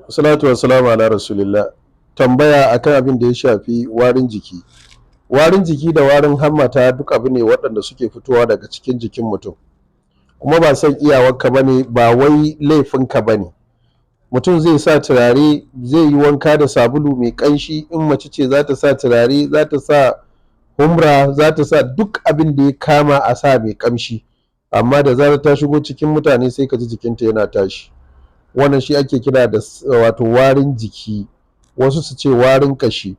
Salatu wassalamu ala rasulillah. Tambaya akan abin da ya shafi warin jiki. Warin jiki da warin hammata duk abu ne waɗanda suke fitowa daga cikin jikin mutum. Kuma ba san iyawarka ba ne, ba wai laifinka ba ne. Mutum zai sa turare, zai yi wanka da sabulu mai ƙanshi, in mace ce za ta sa turare, za ta sa humra, za ta sa duk abin da ya kama a sa mai ƙamshi. Amma da zarar ta shigo cikin mutane sai ka ji jikinta yana tashi. Wannan shi ake kira da wato warin jiki, wasu su ce warin kashi.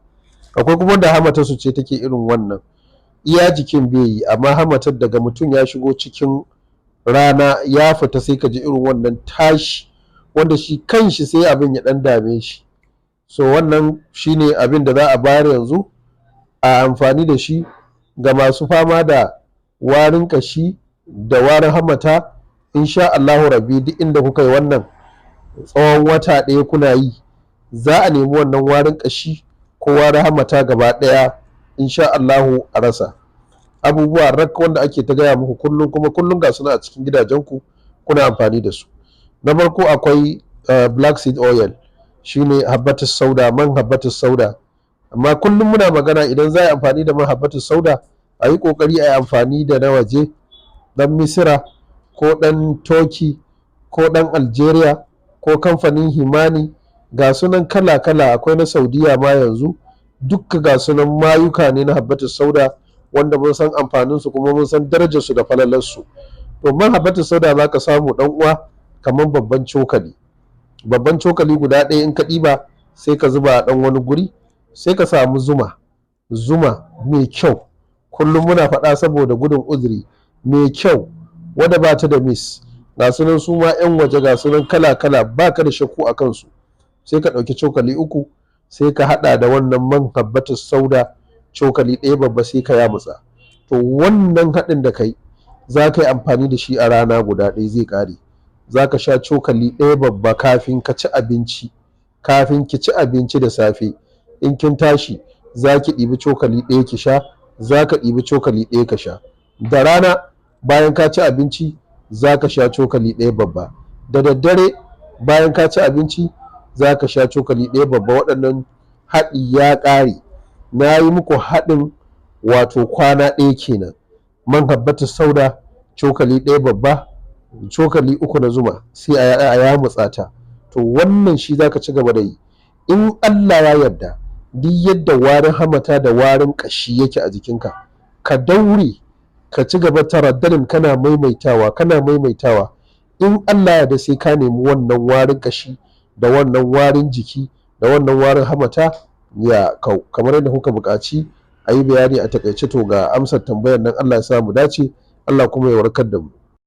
Akwai kuma da hamatar su ce take irin wannan, iya jikin bai yi amma hamatar daga mutum ya shigo cikin rana ya fita sai ka ji irin wannan tashi, wanda shi kanshi sai abin ya dan dame shi. So wannan shine abin da za a bayar yanzu a amfani da shi ga masu fama da warin kashi da warin hamata. Insha Allahu rabbi duk inda kuka yi wannan tsawon wata ɗaya kuna yi, za a nemi wannan warin ƙashi ko warin hammata gaba ɗaya insha Allahu a rasa. Abubuwa rak wanda ake ta gaya muku kullum, kuma kullum ga suna a cikin gidajenku kuna amfani da su. Na farko akwai black seed oil, shine habbatus sauda, man habbatus sauda. Amma kullum muna magana idan za a yi amfani da man habbatus sauda, a yi ƙoƙari a yi amfani da na waje, ɗan misira ko ɗan turkey ko ɗan algeria ko kamfanin himani. Ga sunan kala-kala, akwai na saudiya ma yanzu. Dukka ga sunan mayuka ne na habbatus sauda wanda mun san amfaninsu kuma mun san darajarsu da falalarsu. To man habbatus sauda za ka samu ɗan uwa kamar babban cokali guda ɗaya in ka ɗiba sai ka zuba a ɗan wani guri, sai ka samu zuma mai kyau. Kullum muna faɗa saboda gudun uzuri, mai kyau wadda ba ta da mis. Ga sunan su ma 'yan waje ga sunan kala-kala, ba ka da shakku a kansu. Sai ka ɗauki cokali 3 sai ka haɗa da wannan man habbatus sauda cokali 1 babba sai ka yamutsa. To wannan haɗin da kai za ka yi amfani da shi a rana guda ɗaya zai ƙare. Za ka sha cokali 1 babba kafin ka ci abinci, kafin ki ci abinci da safe. In kin tashi za ki ɗibi cokali 1 ki sha, za ka ɗibi cokali 1 ka sha. Da rana bayan ka ci abinci za ka sha cokali 1 babba. Da daddare bayan ka ci abinci za ka sha cokali 1 babba. Waɗannan haɗi ya ƙare. Na yi muku haɗin wato kwana 1 kenan. Man habbatus sauda cokali 1 babba, cokali 3 na zuma, sai a yamutsa ta. To wannan shi za ka ci gaba da yi. In Allah ya yarda, duk yadda warin hamata da warin ƙashi yake a jikinka, ka daure ka ci gaba taraddadin kana maimaitawa. In Allah ya yarda sai ka nemi wannan warin ƙashi da wannan warin jiki da wannan warin hamata ya kau. Kamar yadda kuka buƙaci a yi bayani a takaice, to ga amsar tambayar nan. Allah ya sa mu dace, Allah kuma ya warkar da mu.